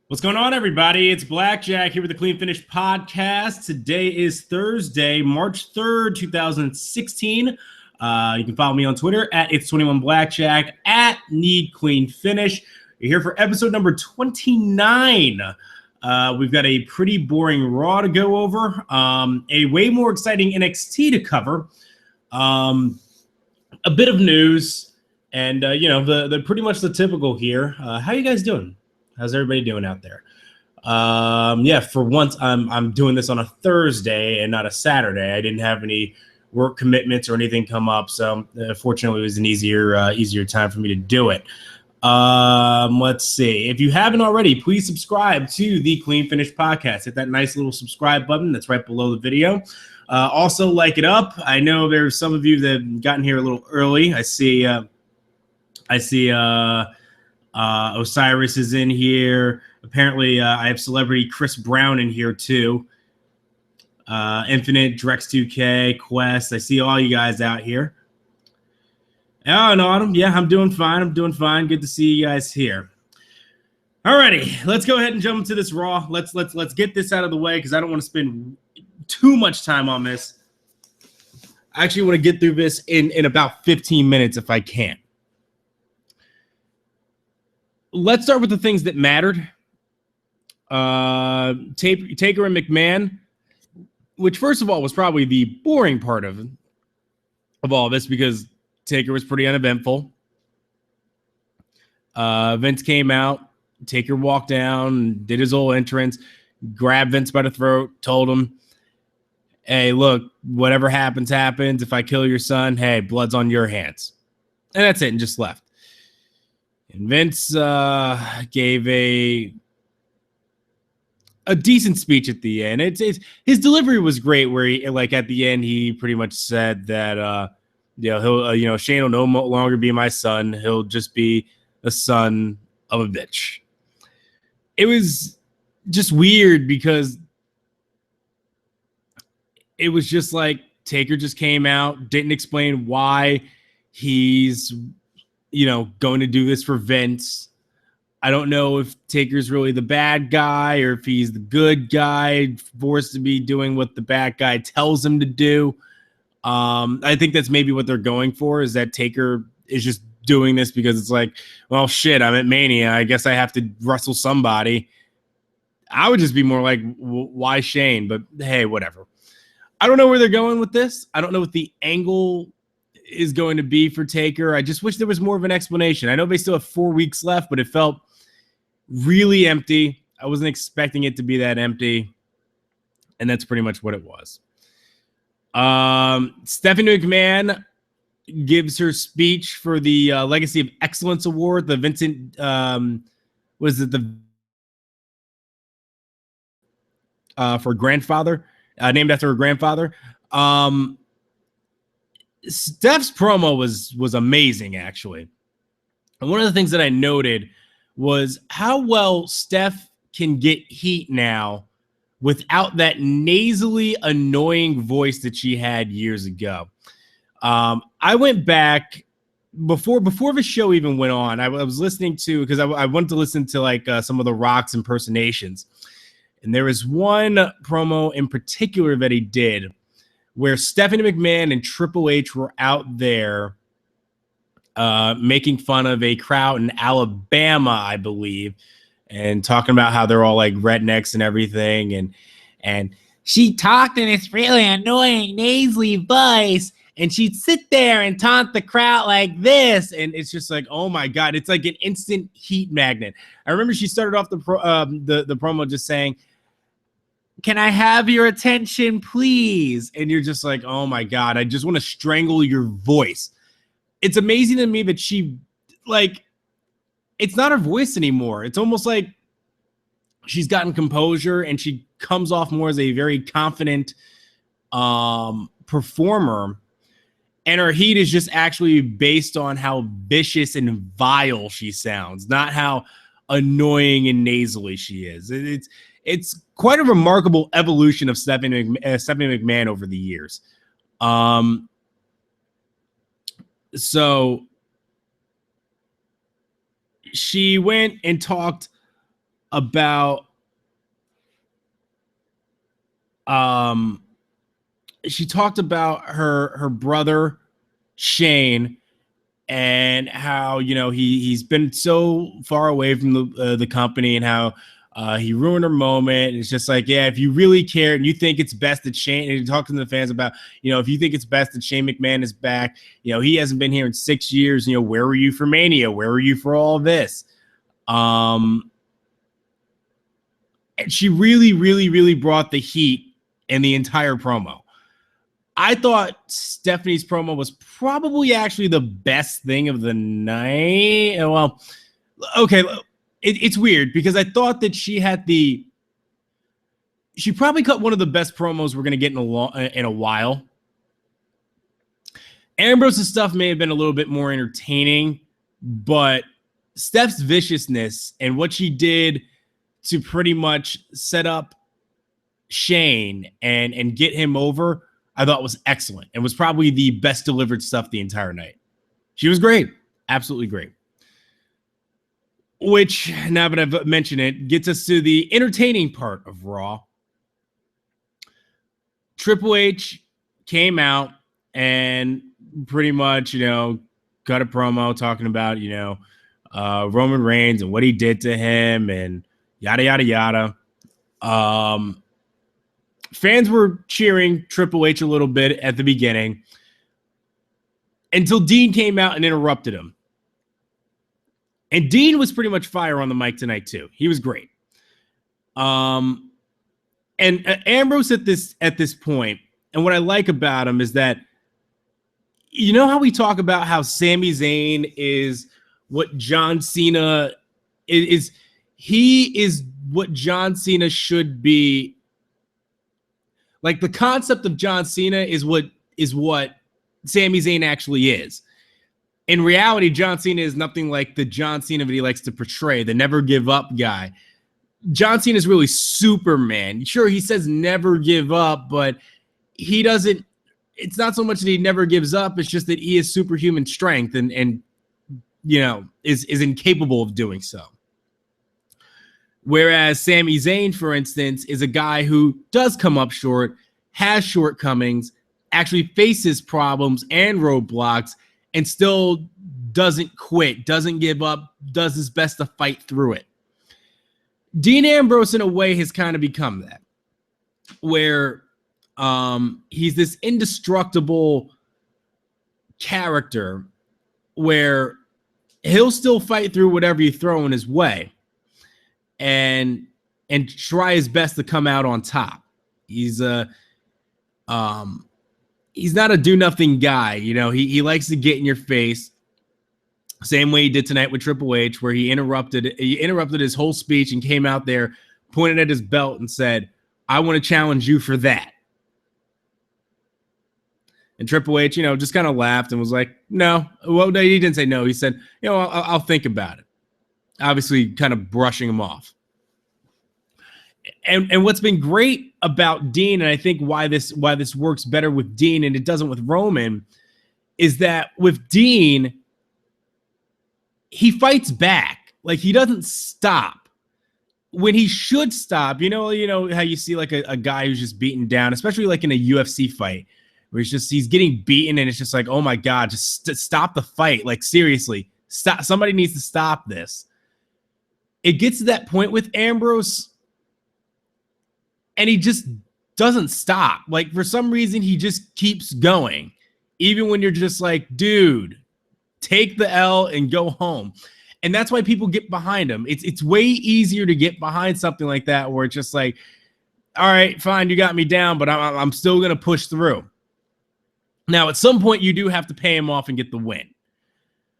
What's going on, everybody? It's Blackjack here with the Clean Finish Podcast. Today is Thursday, March 3rd, 2016. You can follow me on Twitter at It's21Blackjack, at Need Clean Finish. You're here for episode number 29. We've got a pretty boring Raw to go over, a way more exciting NXT to cover, a bit of news, and the pretty much the typical here. How you guys doing? How's everybody doing out there? For once, I'm doing this on a Thursday and not a Saturday. I didn't have any work commitments or anything come up, so fortunately, it was an easier time for me to do it. Let's see. If you haven't already, please subscribe to the Clean Finish Podcast. Hit that nice little subscribe button that's right below the video. Also, like it up. I know there's some of you that have gotten here a little early. I see. Osiris is in here. Apparently, I have celebrity Chris Brown in here too. Infinite, Drex2K, Quest. I see all you guys out here. Oh, no, Autumn. Yeah, I'm doing fine. Good to see you guys here. Alrighty, let's go ahead and jump into this Raw. Let's get this out of the way because I don't want to spend too much time on this. I actually want to get through this in about 15 minutes if I can. Let's start with the things that mattered. Taker and McMahon, which first of all was probably the boring part of all of this because Taker was pretty uneventful. Vince came out. Taker walked down, did his old entrance, grabbed Vince by the throat, told him, hey, look, whatever happens, happens. If I kill your son, hey, blood's on your hands. And that's it, and just left. And Vince gave a decent speech at the end. It's his delivery was great, where he at the end he pretty much said that he'll Shane will no longer be my son. He'll just be the son of a bitch. It was just weird because it was just like Taker just came out, didn't explain why he's going to do this for Vince. I don't know if Taker's really the bad guy or if he's the good guy, forced to be doing what the bad guy tells him to do. I think that's maybe what they're going for, is that Taker is just doing this because it's like, well, shit, I'm at Mania. I guess I have to wrestle somebody. I would just be more like, why Shane? But hey, whatever. I don't know where they're going with this. I don't know what the angle is going to be for Taker. I just wish there was more of an explanation. I know they still have 4 weeks left, but it felt really empty. I wasn't expecting it to be that empty, and that's pretty much what it was. Stephanie McMahon gives her speech for the Legacy of Excellence Award, the Vincent for grandfather, named after her grandfather. Steph's promo was amazing, actually. And one of the things that I noted was how well Steph can get heat now without that nasally, annoying voice that she had years ago. I went back before the show even went on. I was listening to, because I wanted to listen to some of the Rock's impersonations. And there was one promo in particular that he did where Stephanie McMahon and Triple H were out there making fun of a crowd in Alabama, I believe, and talking about how they're all like rednecks and everything. And she talked in this really annoying nasally voice, and she'd sit there and taunt the crowd like this. And it's just like, oh my God, it's like an instant heat magnet. I remember she started off the promo just saying, can I have your attention, please? And you're just like, oh my God, I just want to strangle your voice. It's amazing to me that she, it's not her voice anymore. It's almost like she's gotten composure and she comes off more as a very confident performer. And her heat is just actually based on how vicious and vile she sounds, not how annoying and nasally she is. It's quite a remarkable evolution of Stephanie McMahon over the years. So she went and talked about she talked about her brother Shane and how, you know, he's been so far away from the company, and how he ruined her moment. And it's just like, yeah, if you really care and you think it's best that Shane, and talking to the fans about, you know, if you think it's best that Shane McMahon is back, you know, he hasn't been here in 6 years. You know, where were you for Mania? Where were you for all this? And she really, really, really brought the heat in the entire promo. I thought Stephanie's promo was probably actually the best thing of the night. Well, okay, it's weird because I thought that she probably cut one of the best promos we're going to get in a while. Ambrose's stuff may have been a little bit more entertaining, but Steph's viciousness and what she did to pretty much set up Shane and get him over, I thought was excellent and was probably the best delivered stuff the entire night. She was great. Absolutely great. Which, now that I've mentioned it, gets us to the entertaining part of Raw. Triple H came out and pretty much, you know, cut a promo talking about, you know, Roman Reigns and what he did to him and yada, yada, yada. Fans were cheering Triple H a little bit at the beginning until Dean came out and interrupted him. And Dean was pretty much fire on the mic tonight too. He was great. And Ambrose at this point, and what I like about him is that, you know how we talk about how Sami Zayn is what John Cena is. He is what John Cena should be. Like, the concept of John Cena is what Sami Zayn actually is. In reality, John Cena is nothing like the John Cena that he likes to portray, the never give up guy. John Cena is really Superman. Sure, he says never give up, but he doesn't. It's not so much that he never gives up. It's just that he has superhuman strength and you know, is incapable of doing so. Whereas Sami Zayn, for instance, is a guy who does come up short, has shortcomings, actually faces problems and roadblocks, and still doesn't quit, doesn't give up, does his best to fight through it. Dean Ambrose, in a way, has kind of become that, where he's this indestructible character where he'll still fight through whatever you throw in his way and try his best to come out on top. He's not a do-nothing guy. You know, he likes to get in your face. Same way he did tonight with Triple H, where he interrupted his whole speech and came out there, pointed at his belt and said, "I want to challenge you for that." And Triple H, you know, just kind of laughed and was like, "No." Well, no, he didn't say no. He said, "You know, I'll think about it." Obviously, kind of brushing him off. And what's been great about Dean, and I think why this works better with Dean and it doesn't with Roman, is that with Dean, he fights back. Like, he doesn't stop when he should stop. You know how you see like a guy who's just beaten down, especially like in a UFC fight, where he's getting beaten and it's just like, oh my God, just stop the fight. Like, seriously, stop. Somebody needs to stop this. It gets to that point with Ambrose, and he just doesn't stop. Like, for some reason, he just keeps going, even when you're just like, dude, take the L and go home. And that's why people get behind him. It's way easier to get behind something like that, where it's just like, all right, fine, you got me down, but I'm still going to push through. Now, at some point, you do have to pay him off and get the win.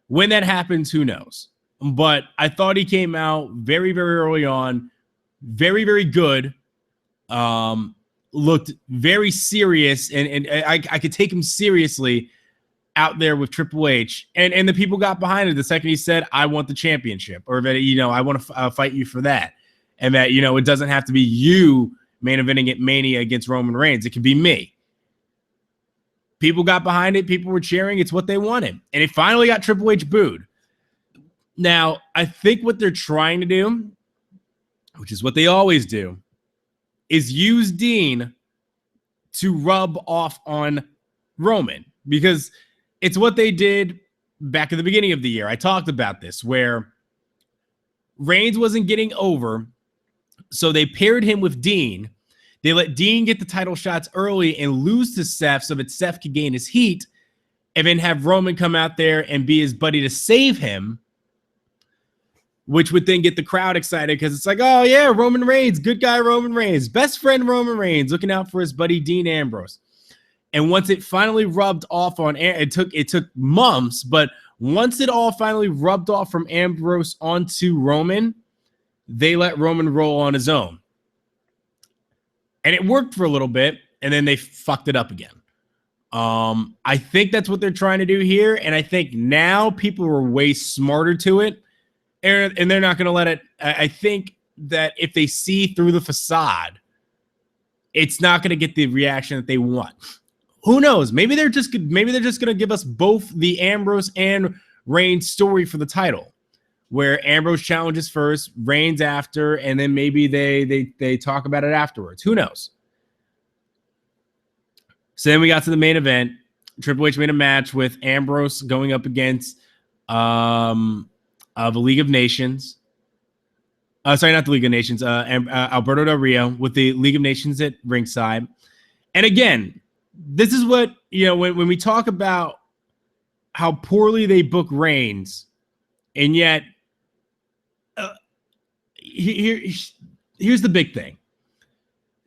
When that happens, who knows? But I thought he came out very, very early on, very, very good. Looked very serious, and I could take him seriously out there with Triple H. And the people got behind it the second he said, "I want the championship," or that, you know, "I want to fight you for that." And that, you know, it doesn't have to be you main eventing at Mania against Roman Reigns. It could be me. People got behind it. People were cheering. It's what they wanted. And it finally got Triple H booed. Now, I think what they're trying to do which is what they always do, is use Dean to rub off on Roman, because it's what they did back at the beginning of the year. I talked about this, where Reigns wasn't getting over, so they paired him with Dean. They let Dean get the title shots early and lose to Seth so that Seth could gain his heat, and then have Roman come out there and be his buddy to save him, which would then get the crowd excited because it's like, oh yeah, Roman Reigns, good guy Roman Reigns, best friend Roman Reigns, looking out for his buddy Dean Ambrose. And once it finally rubbed off on, it took months, but once it all finally rubbed off from Ambrose onto Roman, they let Roman roll on his own. And it worked for a little bit, and then they fucked it up again. I think that's what they're trying to do here, and I think now people are way smarter to it, and they're not going to let it. I think that if they see through the facade, it's not going to get the reaction that they want. Who knows? Maybe they're just going to give us both the Ambrose and Reigns story for the title, where Ambrose challenges first, Reigns after, and then maybe they talk about it afterwards. Who knows? So then we got to the main event. Triple H made a match with Ambrose going up against the League of Nations. Sorry, not the League of Nations. Alberto Del Rio with the League of Nations at ringside. And again, this is what, when we talk about how poorly they book Reigns, and yet here's the big thing.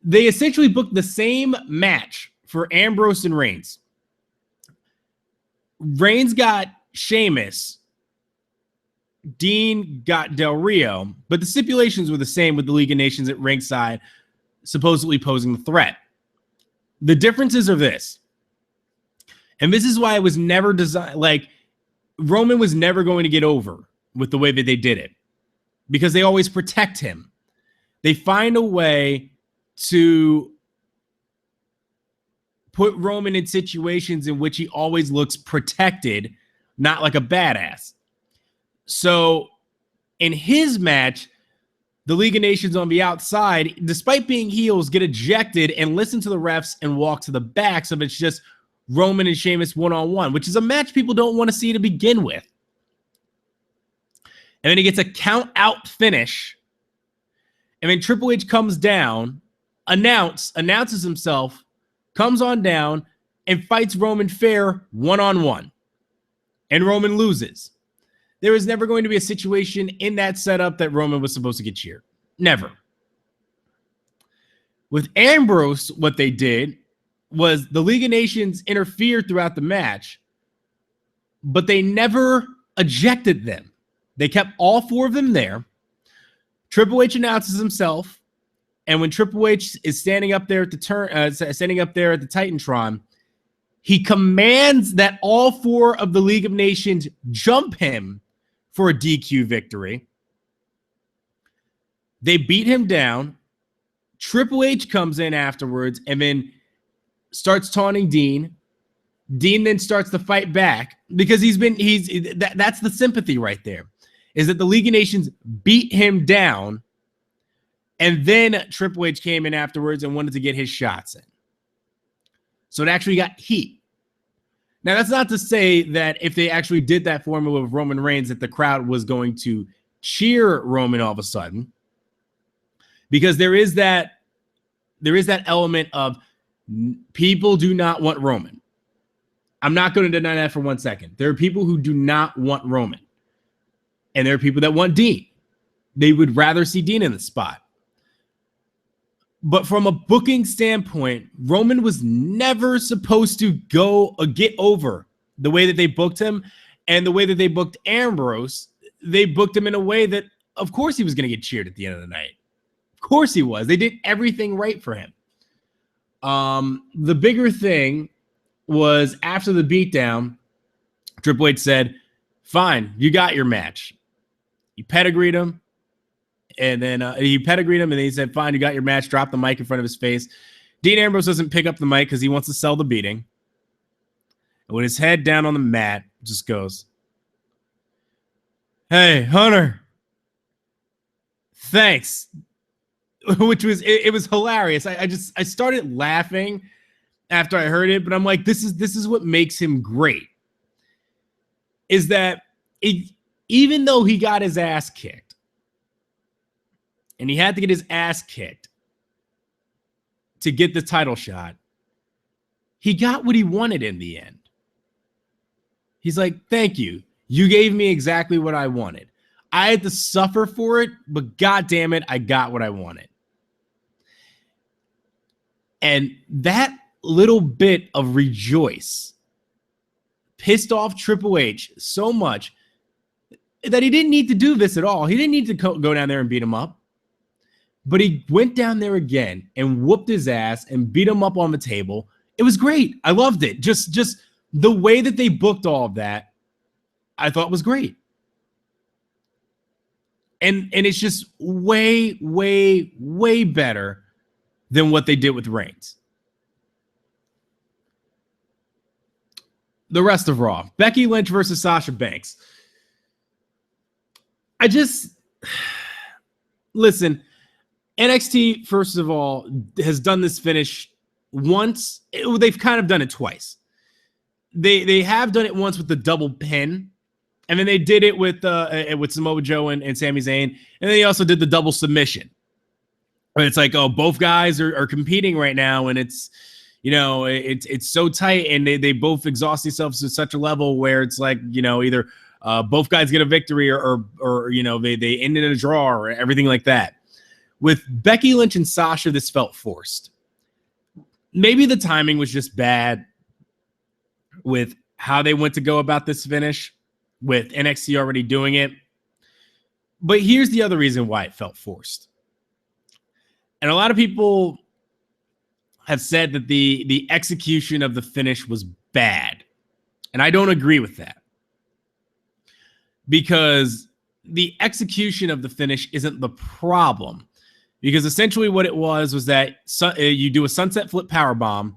They essentially booked the same match for Ambrose and Reigns. Reigns got Sheamus. Dean got Del Rio, but the stipulations were the same with the League of Nations at ringside, supposedly posing the threat. The differences are this, and this is why it was never designed. Like, Roman was never going to get over with the way that they did it, because they always protect him. They find a way to put Roman in situations in which he always looks protected, not like a badass. So in his match, the League of Nations on the outside, despite being heels, get ejected and listen to the refs and walk to the back. So it's just Roman and Sheamus one-on-one, which is a match people don't want to see to begin with. And then he gets a count-out finish. And then Triple H comes down, announces himself, comes on down, and fights Roman fair one-on-one. And Roman loses. There was never going to be a situation in that setup that Roman was supposed to get cheered. Never. With Ambrose, what they did was the League of Nations interfered throughout the match, but they never ejected them. They kept all four of them there. Triple H announces himself, and when Triple H is standing up there at the Titantron, he commands that all four of the League of Nations jump him for a DQ victory. They beat him down. Triple H comes in afterwards and then starts taunting Dean. Dean then starts to fight back because that's the sympathy right there, is that the League of Nations beat him down, and then Triple H came in afterwards and wanted to get his shots in. So it actually got heat. Now, that's not to say that if they actually did that formula with Roman Reigns, that the crowd was going to cheer Roman all of a sudden, because there is that element of people do not want Roman. I'm not going to deny that for 1 second. There are people who do not want Roman, and there are people that want Dean. They would rather see Dean in the spot. But from a booking standpoint, Roman was never supposed to get over the way that they booked him, and the way that they booked Ambrose. They booked him in a way that, of course, he was going to get cheered at the end of the night. Of course he was. They did everything right for him. The bigger thing was after the beatdown, Triple H said, fine, you got your match. He pedigreed him. And then and then he said, fine, you got your match. Drop the mic in front of his face. Dean Ambrose doesn't pick up the mic because he wants to sell the beating. And with his head down on the mat, just goes, hey, Hunter, thanks. which was it was hilarious. I started laughing after I heard it, but I'm like, this is what makes him great. Is that even though he got his ass kicked, and he had to get his ass kicked to get the title shot, he got what he wanted in the end. He's like, thank you. You gave me exactly what I wanted. I had to suffer for it, but God damn it, I got what I wanted. And that little bit of rejoice pissed off Triple H so much that he didn't need to do this at all. He didn't need to go down there and beat him up. But he went down there again and whooped his ass and beat him up on the table. It was great. I loved it. Just the way that they booked all of that, I thought was great. And it's just way, way, way better than what they did with Reigns. The rest of Raw. Becky Lynch versus Sasha Banks. Listen, NXT, first of all, has done this finish once. They've kind of done it twice. They have done it once with the double pin, and then they did it with Samoa Joe and Sami Zayn, and then they also did the double submission. But it's like, oh, both guys are competing right now, and it's so tight, and they both exhaust themselves to such a level where it's like, either both guys get a victory or they end in a draw or everything like that. With Becky Lynch and Sasha, this felt forced. Maybe the timing was just bad with how they went to go about this finish, with NXT already doing it. But here's the other reason why it felt forced. And a lot of people have said that the execution of the finish was bad. And I don't agree with that. Because the execution of the finish isn't the problem. Because essentially what it was that you do a sunset flip powerbomb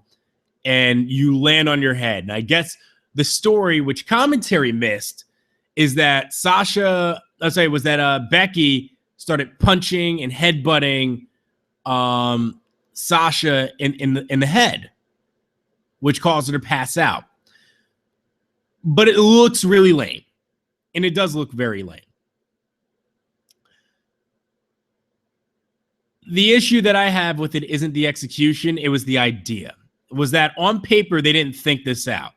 and you land on your head. And I guess the story, which commentary missed, is that Becky started punching and headbutting Sasha in the head, which caused her to pass out. But it looks really lame. And it does look very lame. The issue that I have with it isn't the execution. It was the idea. It was that on paper, they didn't think this out.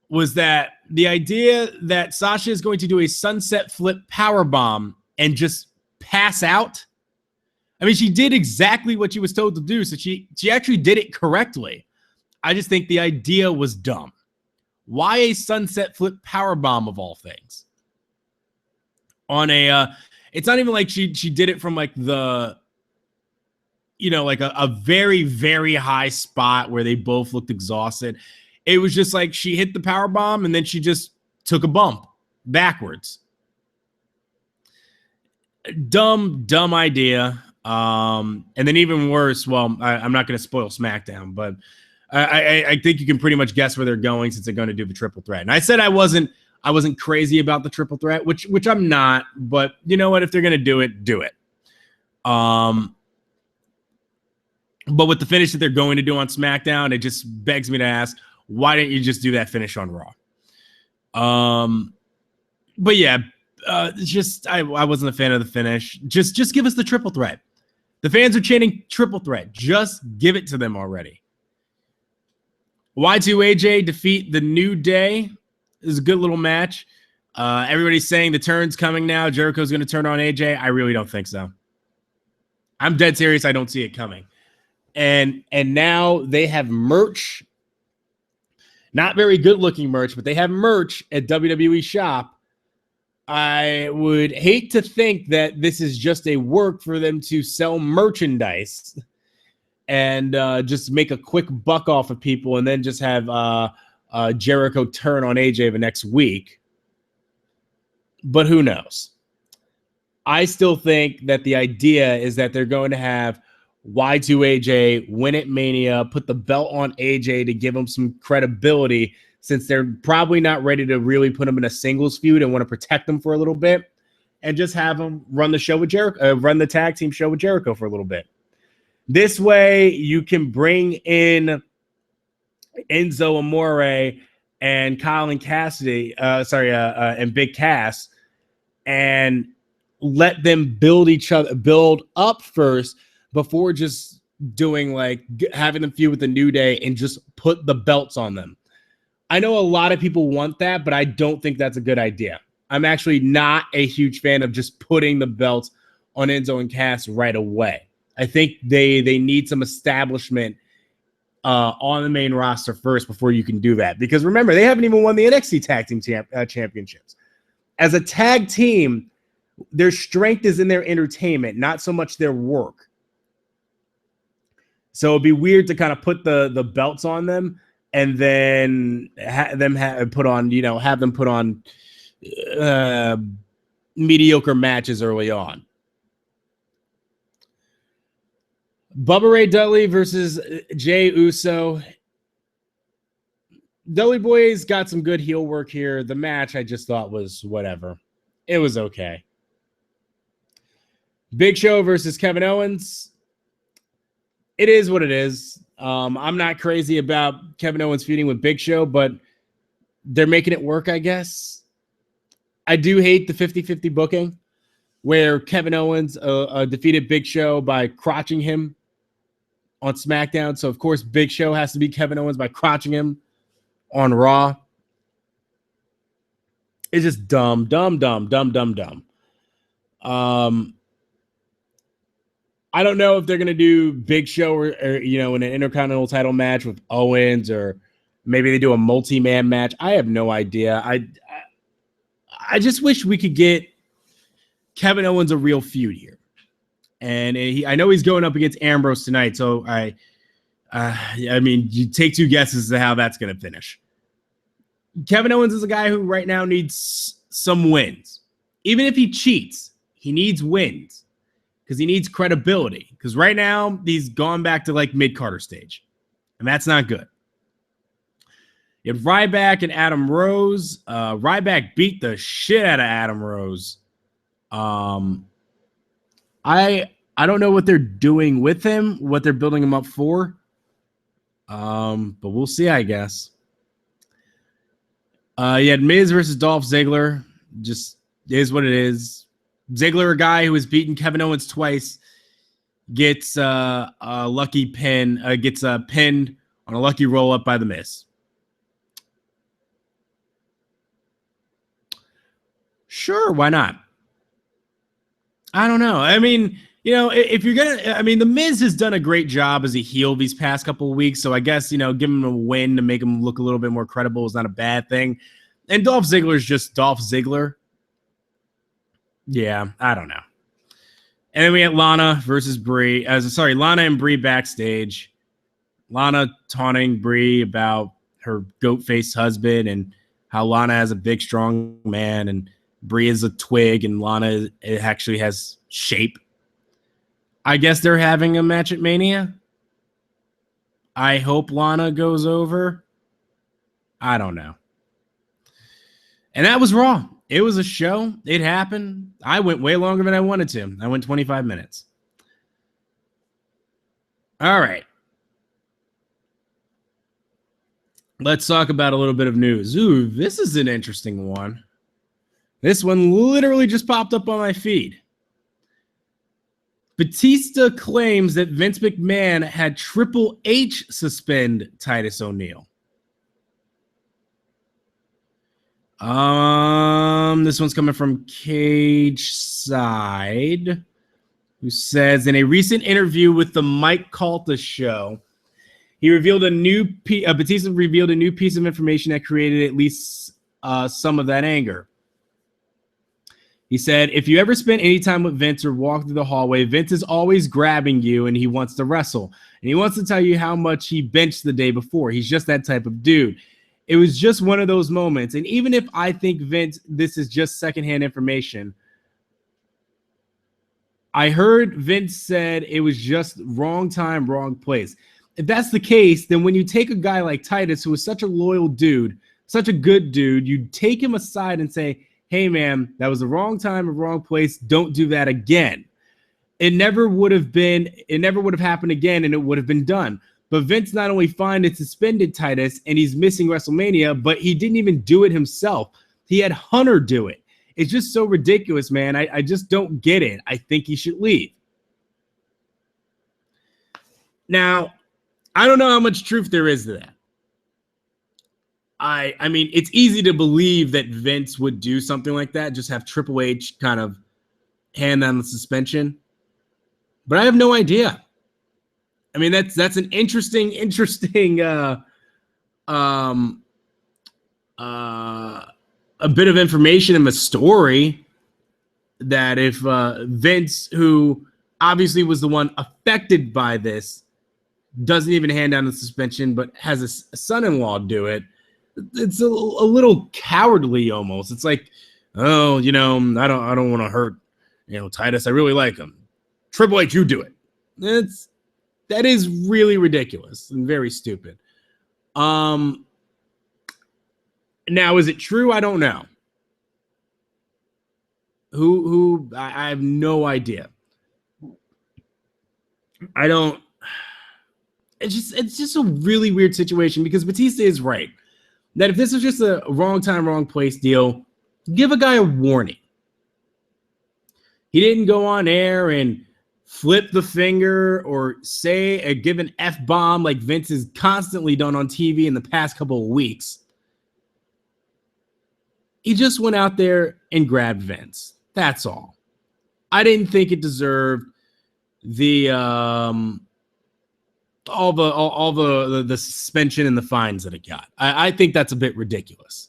Was that the idea that Sasha is going to do a sunset flip powerbomb and just pass out? I mean, she did exactly what she was told to do. So she actually did it correctly. I just think the idea was dumb. Why a sunset flip powerbomb of all things? On it's not even like she did it from like the, like a very, very high spot where they both looked exhausted. It was just like she hit the powerbomb and then she just took a bump backwards. Dumb idea. And then even worse, well, I'm not going to spoil SmackDown, but I think you can pretty much guess where they're going since they're going to do the triple threat. And I said I wasn't crazy about the triple threat, which I'm not, but you know what? If they're going to do it, do it. But with the finish that they're going to do on SmackDown, it just begs me to ask, why didn't you just do that finish on Raw? But yeah, I wasn't a fan of the finish. Just give us the triple threat. The fans are chanting triple threat. Just give it to them already. Y2AJ defeat the New Day. This is a good little match. Everybody's saying the turn's coming now. Jericho's going to turn on AJ. I really don't think so. I'm dead serious. I don't see it coming. And now they have merch. Not very good looking merch, but they have merch at WWE Shop. I would hate to think that this is just a work for them to sell merchandise and just make a quick buck off of people and then just have Jericho turn on AJ the next week. But who knows? I still think that the idea is that they're going to have Y2AJ win at Mania, put the belt on AJ to give him some credibility since they're probably not ready to really put him in a singles feud and want to protect him for a little bit. and just have them run the show with Jericho, run the tag team show with Jericho for a little bit. This way, you can bring in Enzo Amore and Colin Cassidy, and Big Cass, and let them build up first before just doing like having them feud with the New Day and just put the belts on them. I know a lot of people want that, but I don't think that's a good idea. I'm actually not a huge fan of just putting the belts on Enzo and Cass right away. I think they need some establishment on the main roster first before you can do that. Because remember, they haven't even won the NXT Tag Team Championships. As a tag team, their strength is in their entertainment, not so much their work. So it'd be weird to kind of put the belts on them and then have them put on mediocre matches early on. Bubba Ray Dudley versus Jey Uso. Dudley Boy's got some good heel work here. The match I just thought was whatever. It was okay. Big Show versus Kevin Owens. It is what it is. I'm not crazy about Kevin Owens feuding with Big Show, but they're making it work, I guess. I do hate the 50-50 booking where Kevin Owens defeated Big Show by crotching him on SmackDown. So, of course, Big Show has to beat Kevin Owens by crotching him on Raw. It's just dumb. I don't know if they're going to do Big Show or in an Intercontinental title match with Owens, or maybe they do a multi-man match. I have no idea. I just wish we could get Kevin Owens a real feud here. And I know he's going up against Ambrose tonight, so I mean, you take two guesses as to how that's going to finish. Kevin Owens is a guy who right now needs some wins. Even if he cheats, he needs wins because he needs credibility. Because right now, he's gone back to like mid-Carter stage, and that's not good. You have Ryback and Adam Rose. Ryback beat the shit out of Adam Rose. I don't know what they're doing with him, what they're building him up for. But we'll see, I guess. You had Miz versus Dolph Ziggler. Just is what it is. Ziggler, a guy who has beaten Kevin Owens twice, gets a lucky pin, gets pinned on a lucky roll up by the Miz. Sure, why not? I don't know. I mean, if you're the Miz has done a great job as a heel these past couple of weeks, so I guess, give him a win to make him look a little bit more credible is not a bad thing. And Dolph Ziggler is just Dolph Ziggler. Yeah, I don't know. And then we had Lana versus Brie. Lana and Brie backstage. Lana taunting Brie about her goat-faced husband and how Lana has a big, strong man, and Brie is a twig, and Lana actually has shape. I guess they're having a match at Mania. I hope Lana goes over. I don't know. And that was Raw. It was a show. It happened. I went way longer than I wanted to. I went 25 minutes. All right. Let's talk about a little bit of news. Ooh, this is an interesting one. This one literally just popped up on my feed. Batista claims that Vince McMahon had Triple H suspend Titus O'Neil. This one's coming from Cage Side, who says in a recent interview with the Mike Calta show, he revealed Batista revealed a new piece of information that created at least some of that anger. He said, if you ever spent any time with Vince or walk through the hallway, Vince is always grabbing you and he wants to wrestle. And he wants to tell you how much he benched the day before. He's just that type of dude. It was just one of those moments. And even if I think Vince, this is just secondhand information, I heard Vince said it was just wrong time, wrong place. If that's the case, then when you take a guy like Titus, who is such a loyal dude, such a good dude, you take him aside and say, hey, man, that was the wrong time and wrong place. Don't do that again. It never would have happened again, and it would have been done. But Vince not only fined and suspended Titus, and he's missing WrestleMania, but he didn't even do it himself. He had Hunter do it. It's just so ridiculous, man. I just don't get it. I think he should leave. Now, I don't know how much truth there is to that. I mean, it's easy to believe that Vince would do something like that, just have Triple H kind of hand on the suspension. But I have no idea. I mean, that's an interesting a bit of information in the story, that if Vince, who obviously was the one affected by this, doesn't even hand down the suspension, but has a son-in-law do it, it's a little cowardly almost. It's like, oh, I don't want to hurt, Titus. I really like him. Triple H, you do it. That is really ridiculous and very stupid. Now, is it true? I don't know. I have no idea. It's just a really weird situation, because Batista is right that if this was just a wrong time, wrong place deal, give a guy a warning. He didn't go on air and flip the finger or give an F-bomb like Vince has constantly done on TV in the past couple of weeks. He just went out there and grabbed Vince. That's all. I didn't think it deserved the all the suspension and the fines that it got. I think that's a bit ridiculous.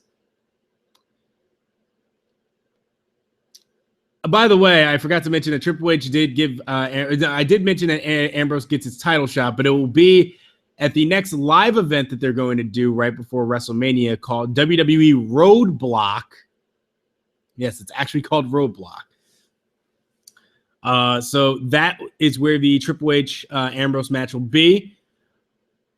By the way, I forgot to mention that Triple H did give. I did mention that Ambrose gets his title shot, but it will be at the next live event that they're going to do right before WrestleMania, called WWE Roadblock. Yes, it's actually called Roadblock. So that is where the Triple H Ambrose match will be.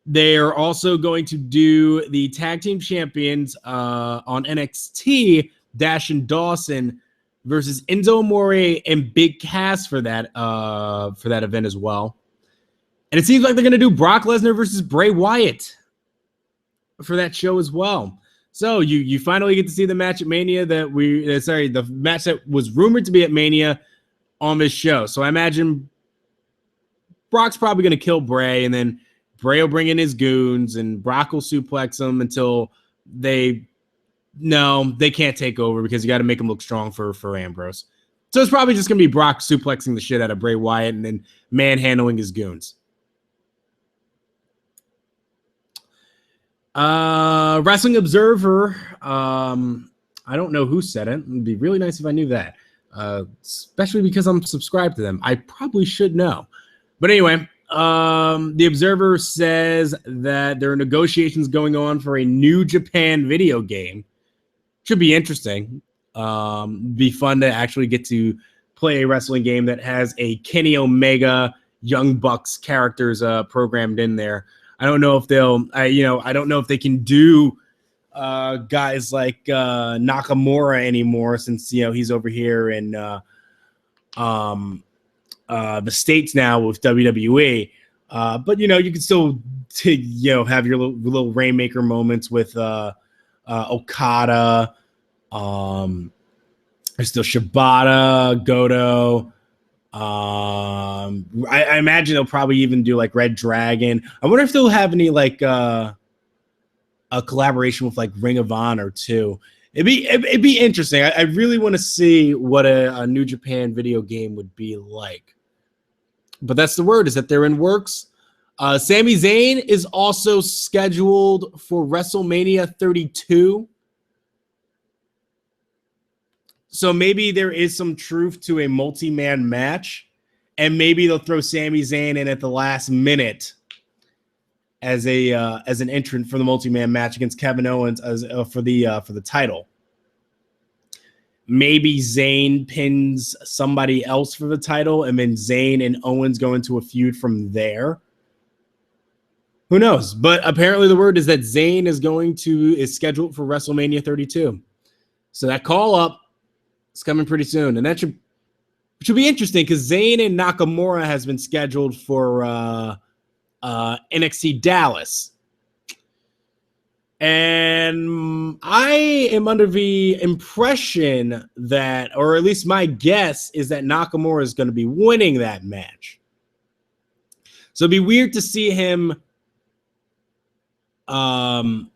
They are also going to do the tag team champions on NXT, Dash and Dawson versus Enzo Amore and Big Cass for that event as well. And it seems like they're going to do Brock Lesnar versus Bray Wyatt for that show as well. So you finally get to see the match at Mania the match that was rumored to be at Mania on this show. So I imagine Brock's probably going to kill Bray, and then Bray will bring in his goons, and Brock will suplex him until they can't take over, because you got to make him look strong for Ambrose. So it's probably just going to be Brock suplexing the shit out of Bray Wyatt and then manhandling his goons. Wrestling Observer. I don't know who said it. It'd be really nice if I knew that. Especially because I'm subscribed to them. I probably should know. But anyway, the Observer says that there are negotiations going on for a New Japan video game. Should be interesting. Be fun to actually get to play a wrestling game that has a Kenny Omega, Young Bucks characters programmed in there. I don't know if I don't know if they can do guys like Nakamura anymore, since have over here in the States now with WWE. But you can still have your little Rainmaker moments with Okada. There's still Shibata, Goto. I imagine they'll probably even do like Red Dragon. I wonder if they'll have any like a collaboration with like Ring of Honor too. It'd be interesting. I really want to see what a New Japan video game would be like. But that's the word, is that they're in works. Sami Zayn is also scheduled for WrestleMania 32. So maybe there is some truth to a multi-man match, and maybe they'll throw Sami Zayn in at the last minute as an entrant for the multi-man match against Kevin Owens for the title. Maybe Zayn pins somebody else for the title, and then Zayn and Owens go into a feud from there. Who knows? But apparently the word is that Zayn is scheduled for WrestleMania 32. So that call up It's coming pretty soon, and that should be interesting because Zayn and Nakamura has been scheduled for NXT Dallas. And I am under the impression that, or at least my guess, is that Nakamura is going to be winning that match. So it'd be weird to see him. It'd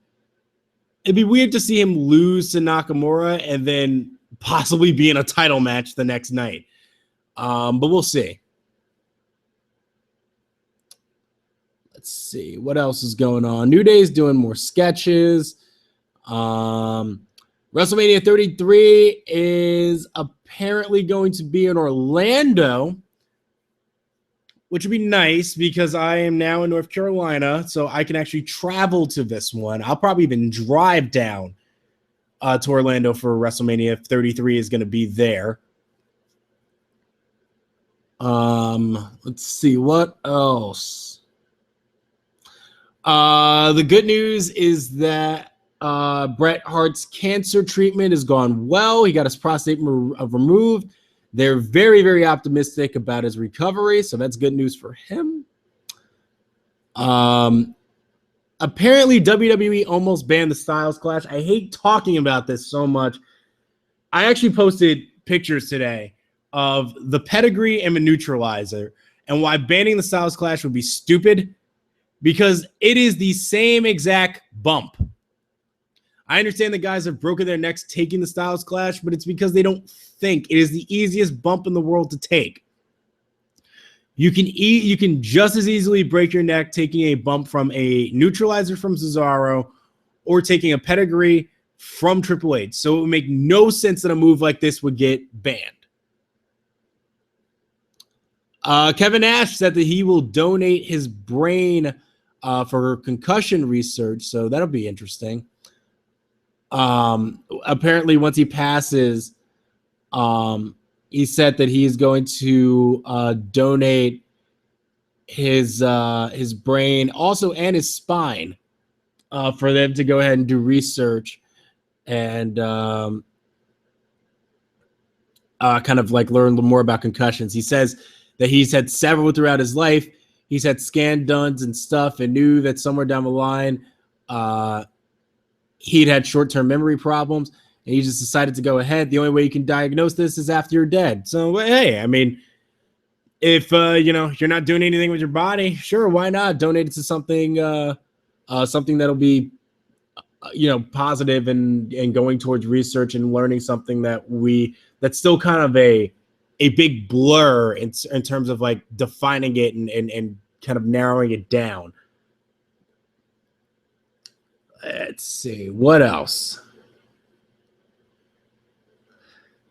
be weird to see him lose to Nakamura and then possibly be in a title match the next night. But we'll see. Let's see what else is going on. New Day's doing more sketches. WrestleMania 33 is apparently going to be in Orlando, which would be nice because I am now in North Carolina, so I can actually travel to this one. I'll probably even drive down to Orlando for WrestleMania 33 is going to be there. Let's see what else. The good news is that Bret Hart's cancer treatment has gone well. He got his prostate removed. They're very, very optimistic about his recovery, so that's good news for him. Apparently, WWE almost banned the Styles Clash. I hate talking about this so much. I actually posted pictures today of the pedigree and the neutralizer and why banning the Styles Clash would be stupid. Because it is the same exact bump. I understand the guys have broken their necks taking the Styles Clash, but it's because they don't think. It is the easiest bump in the world to take. You can just as easily break your neck taking a bump from a neutralizer from Cesaro or taking a pedigree from Triple H. So it would make no sense that a move like this would get banned. Kevin Nash said that he will donate his brain for concussion research, so that'll be interesting. Apparently, once he passes, he said that he's going to donate his brain also and his spine for them to go ahead and do research and kind of like learn more about concussions. He says that he's had several throughout his life. He's had scan done and stuff and knew that somewhere down the line he'd had short-term memory problems, and he just decided to go ahead. The only way you can diagnose this is after you're dead. So, hey, I mean, if, you're not doing anything with your body, sure, why not donate it to something that'll be, positive and going towards research and learning something that's still kind of a big blur in terms of like defining it and kind of narrowing it down. Let's see what else.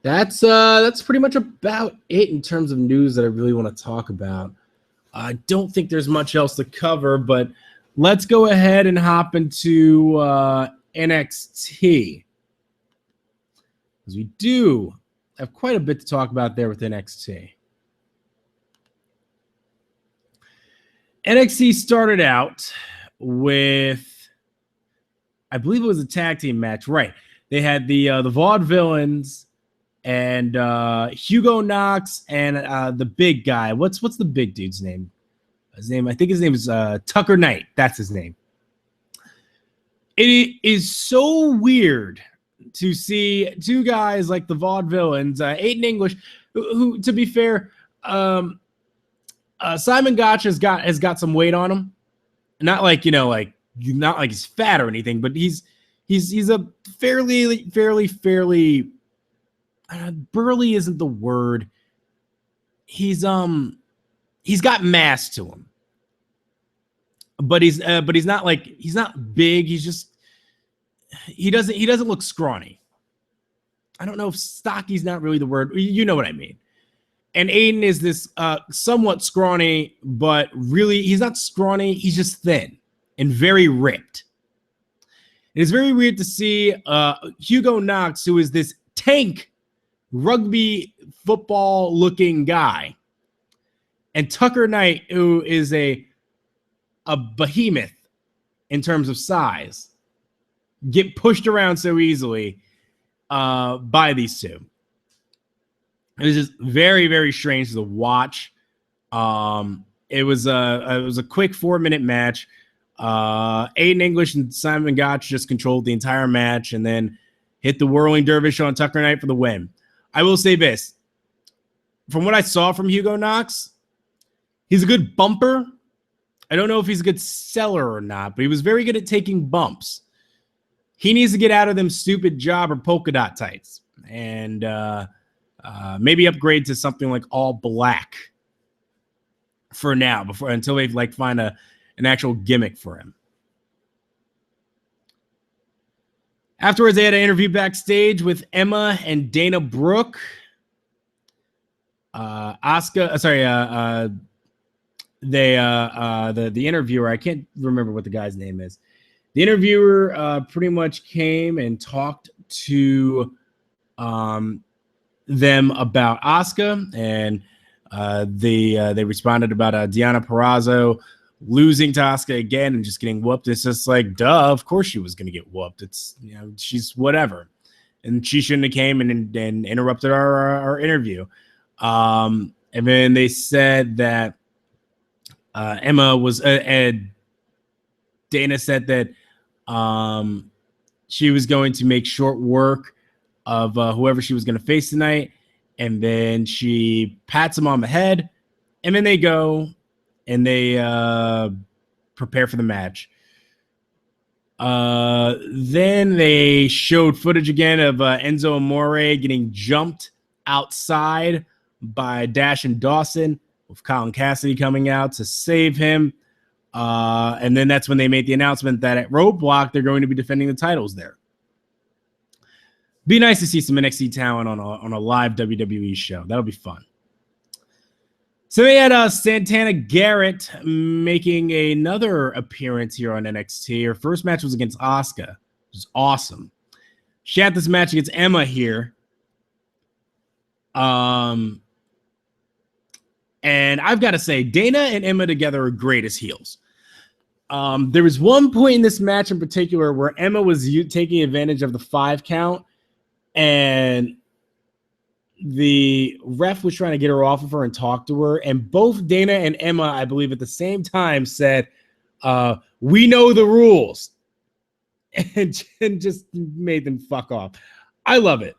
That's pretty much about it in terms of news that I really want to talk about. I don't think there's much else to cover, but let's go ahead and hop into NXT, because we do have quite a bit to talk about there with NXT. NXT started out with, I believe it was a tag team match, right? They had the Vaudevillains and Hugo Knox and the big guy. What's the big dude's name? I think his name is Tucker Knight. That's his name. It is so weird to see two guys like the Vaudevillains, Aiden English, who to be fair, Simon Gotch has got some weight on him. Not like, not like he's fat or anything, but he's a fairly burly isn't the word. He's got mass to him, but he's not big. He doesn't look scrawny. I don't know if stocky's not really the word. You know what I mean. And Aiden is this somewhat scrawny, but really he's not scrawny. He's just thin and very ripped. It is very weird to see Hugo Knox, who is this tank rugby football looking guy, and Tucker Knight, who is a behemoth in terms of size, get pushed around so easily by these two. It was just very, very strange to watch. It was a quick 4-minute match. Aiden English and Simon Gotch just controlled the entire match and then hit the whirling dervish on Tucker Knight for the win. I will say this. From what I saw from Hugo Knox, he's a good bumper. I don't know if he's a good seller or not, but he was very good at taking bumps. He needs to get out of them stupid job or polka dot tights and maybe upgrade to something like all black for now, until they like find an actual gimmick for him. Afterwards, they had an interview backstage with Emma and Dana Brooke. The interviewer, I can't remember what the guy's name is. The interviewer pretty much came and talked to them about Asuka, and they responded about Deonna Purrazzo losing to Asuka again and just getting whooped. It's just like, duh, of course she was going to get whooped. It's, you know, she's whatever. And she shouldn't have came and interrupted our interview. And then they said that Emma was, Dana said that she was going to make short work of whoever she was going to face tonight. And then she pats him on the head. And then they go and they prepare for the match. Then they showed footage again of Enzo Amore getting jumped outside by Dash and Dawson, with Colin Cassidy coming out to save him. And then that's when they made the announcement that at Roadblock, they're going to be defending the titles there. Be nice to see some NXT talent on a live WWE show. That'll be fun. So they had Santana Garrett making another appearance here on NXT. Her first match was against Asuka, which was awesome. She had this match against Emma here. And I've got to say, Dana and Emma together are great as heels. There was one point in this match in particular where Emma was taking advantage of the 5 count, and the ref was trying to get her off of her and talk to her. And both Dana and Emma, I believe, at the same time said, "We know the rules," and just made them fuck off. I love it.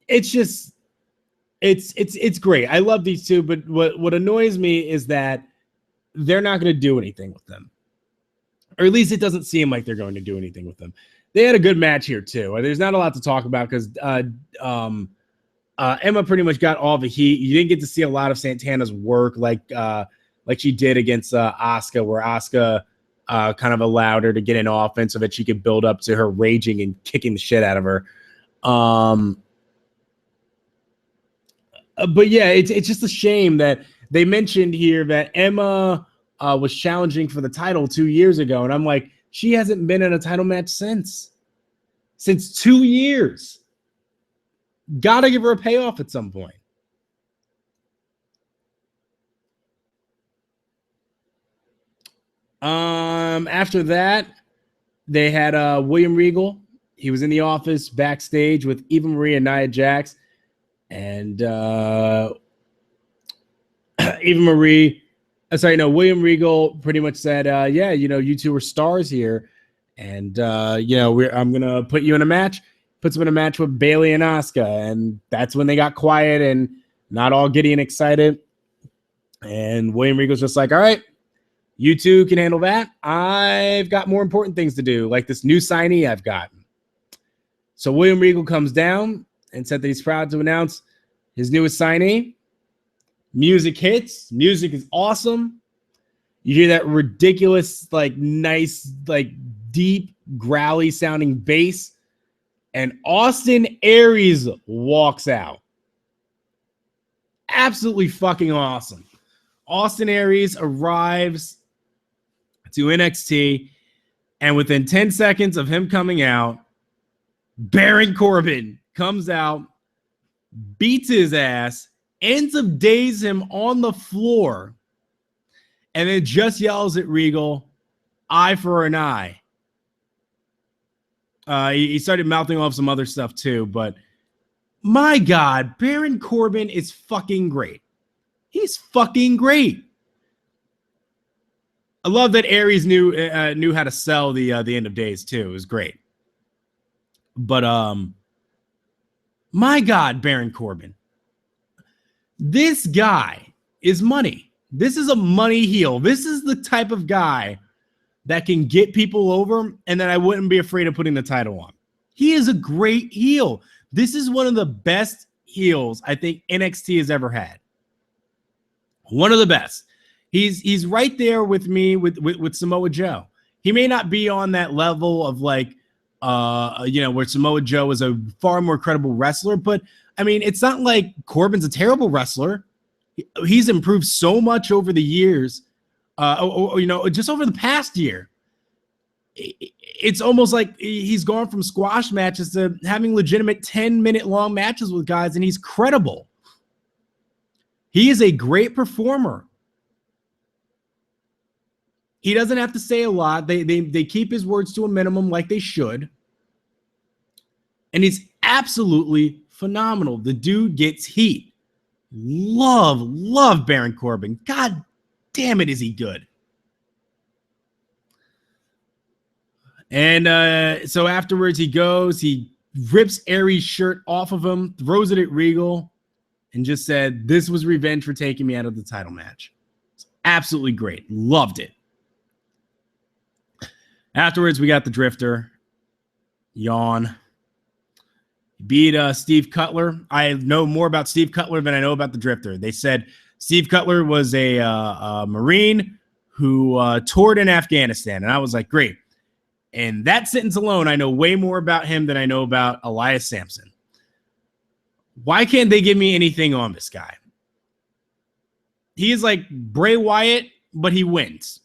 It's just, it's great. I love these two, but what annoys me is that they're not going to do anything with them. Or at least it doesn't seem like they're going to do anything with them. They had a good match here too. There's not a lot to talk about because Emma pretty much got all the heat. You didn't get to see a lot of Santana's work like she did against Asuka, where Asuka kind of allowed her to get an offense so that she could build up to her raging and kicking the shit out of her. But yeah, it's just a shame that they mentioned here that Emma was challenging for the title 2 years ago. And I'm like, she hasn't been in a title match since 2 years. Gotta give her a payoff at some point. After that, they had William Regal. He was in the office backstage with Eva Marie and Nia Jax. And William Regal pretty much said, yeah, you two are stars here. And, I'm going to put you in a match. Puts him in a match with Bayley and Asuka. And that's when they got quiet and not all giddy and excited. And William Regal's just like, all right, you two can handle that. I've got more important things to do, like this new signee I've got. So William Regal comes down and said that he's proud to announce his newest signee. Music hits. Music is awesome. You hear that ridiculous, nice, deep, growly sounding bass. And Austin Aries walks out. Absolutely fucking awesome. Austin Aries arrives to NXT, and within 10 seconds of him coming out, Baron Corbin comes out, beats his ass, ends up dazing him on the floor, and then just yells at Regal, eye for an eye. He started mouthing off some other stuff too, but my God, Baron Corbin is fucking great. He's fucking great. I love that Aries knew how to sell the end of days too. It was great. But my God, Baron Corbin. This guy is money. This is a money heel. This is the type of guy that can get people over and that I wouldn't be afraid of putting the title on. He is a great heel. This is one of the best heels I think NXT has ever had. One of the best. He's right there with me with Samoa Joe. He may not be on that level of like where Samoa Joe is a far more credible wrestler, but I mean, it's not like Corbin's a terrible wrestler. He's improved so much over the years, just over the past year. It's almost like he's gone from squash matches to having legitimate 10-minute long matches with guys, and he's credible. He is a great performer. He doesn't have to say a lot. They keep his words to a minimum like they should. And he's absolutely phenomenal. The dude gets heat. Love Baron Corbin. God damn it, is he good. And so afterwards he goes, he rips Aries' shirt off of him, throws it at Regal, and just said, this was revenge for taking me out of the title match. It's absolutely great. Loved it. Afterwards, we got the Drifter. Yawn. Beat Steve Cutler. I know more about Steve Cutler than I know about the Drifter. They said Steve Cutler was a Marine who toured in Afghanistan. And I was like, great. And that sentence alone, I know way more about him than I know about Elias Sampson. Why can't they give me anything on this guy? He is like Bray Wyatt, but he wins.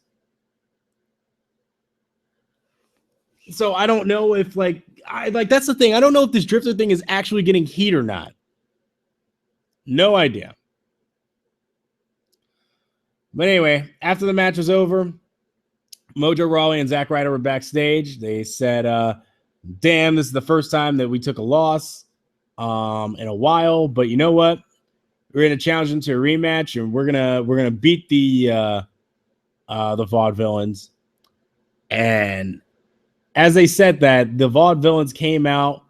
So I don't know if that's the thing. I don't know if this Drifter thing is actually getting heat or not. No idea. But anyway, after the match was over, Mojo Rawley and Zack Ryder were backstage. They said, damn, this is the first time that we took a loss in a while. But you know what? We're gonna challenge them to a rematch, and we're gonna beat the Vaudevillains. And as they said that, the Vaudevillains came out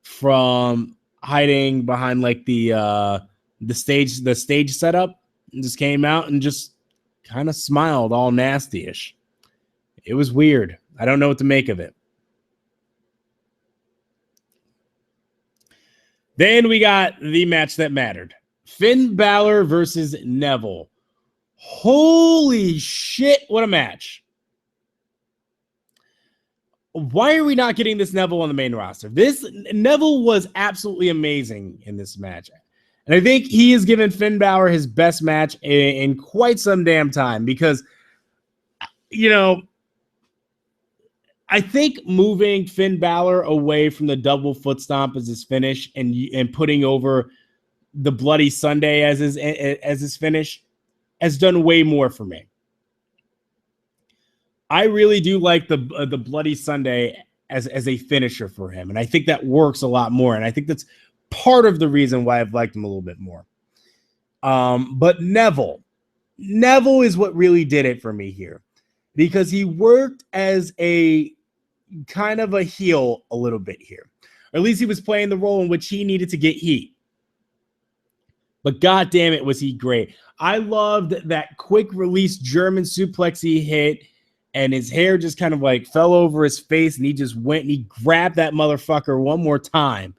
from hiding behind like the stage setup, and just came out and just kind of smiled all nasty-ish. It was weird. I don't know what to make of it. Then we got the match that mattered. Finn Balor versus Neville. Holy shit, what a match. Why are we not getting this Neville on the main roster? This Neville was absolutely amazing in this match. And I think he has given Finn Balor his best match in quite some damn time because, I think moving Finn Balor away from the double foot stomp as his finish and putting over the Bloody Sunday as his finish has done way more for me. I really do like the Bloody Sunday as a finisher for him, and I think that works a lot more. And I think that's part of the reason why I've liked him a little bit more. But Neville is what really did it for me here, because he worked as a kind of a heel a little bit here. Or at least he was playing the role in which he needed to get heat. But god damn it, was he great. I loved that quick release German suplex he hit, and his hair just kind of like fell over his face, and he just went and he grabbed that motherfucker one more time.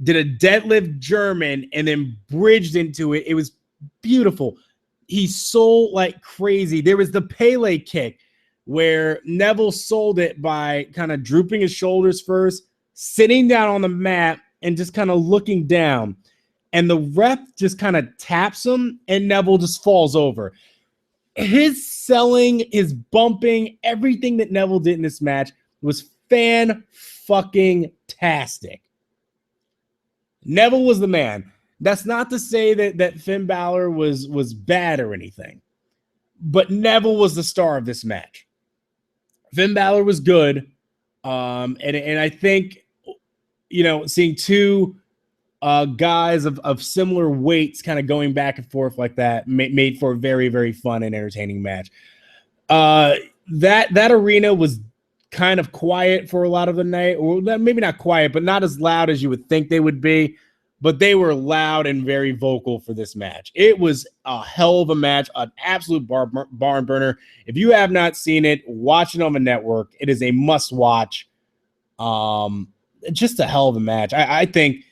Did a deadlift German and then bridged into it. It was beautiful. He sold like crazy. There was the Pele kick where Neville sold it by kind of drooping his shoulders first, sitting down on the mat, and just kind of looking down. And the ref just kind of taps him, and Neville just falls over. His selling, his bumping, everything that Neville did in this match was fan-fucking-tastic. Neville was the man. That's not to say that Finn Balor was bad or anything, but Neville was the star of this match. Finn Balor was good, And I think, seeing two guys of similar weights kind of going back and forth like that made for a very, very fun and entertaining match. That arena was kind of quiet for a lot of the night, or maybe not quiet, but not as loud as you would think they would be. But they were loud and very vocal for this match. It was a hell of a match, an absolute barn burner. If you have not seen it, watch it on the network. It is a must watch. Just a hell of a match. I think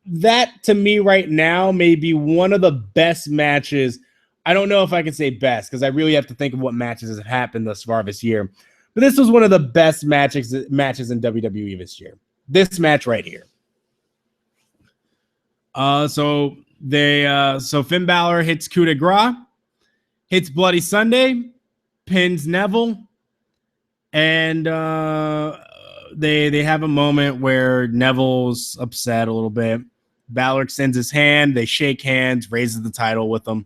that, to me right now, may be one of the best matches. I don't know if I can say best, because I really have to think of what matches have happened thus far this year. But this was one of the best matches in WWE this year. This match right here. So Finn Balor hits coup de grace, hits Bloody Sunday, pins Neville, and they have a moment where Neville's upset a little bit. Balor extends his hand, they shake hands, raises the title with him,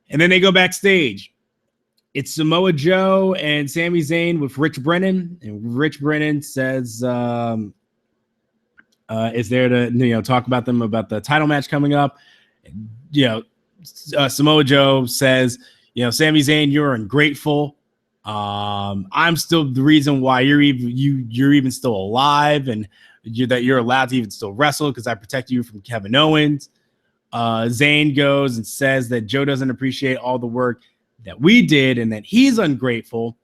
and then they go backstage. It's Samoa Joe and Sami Zayn with Rich Brennan, and Rich Brennan says, is there to talk about the title match coming up. Samoa Joe says, Sami Zayn, you're ungrateful. I'm still the reason why you're even still alive, and that you're allowed to even still wrestle, because I protected you from Kevin Owens. Zayn goes and says that Joe doesn't appreciate all the work that we did, and that he's ungrateful,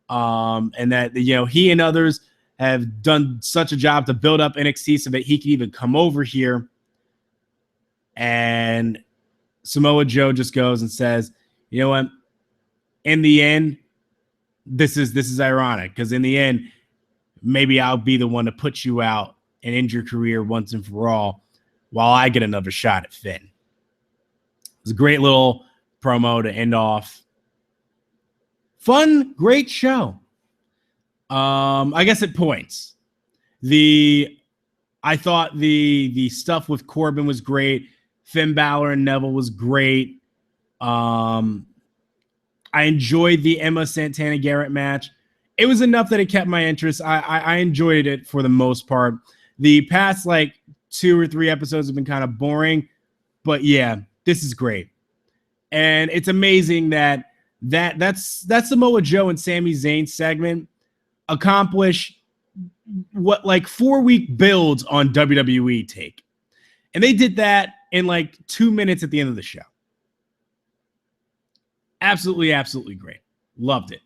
and that he and others have done such a job to build up NXT so that he can even come over here. And Samoa Joe just goes and says, you know what? In the end, this is ironic, because in the end, maybe I'll be the one to put you out and end your career once and for all, while I get another shot at Finn. It was a great little promo to end off. Fun, great show. I guess at points. I thought the stuff with Corbin was great. Finn Balor and Neville was great. I enjoyed the Emma Santana Garrett match. It was enough that it kept my interest. I enjoyed it for the most part. The past 2 or 3 episodes have been kind of boring, but yeah, this is great. And it's amazing that's Samoa Joe and Sami Zayn segment accomplish what 4-week builds on WWE take. And they did that in 2 minutes at the end of the show. Absolutely, absolutely great. Loved it.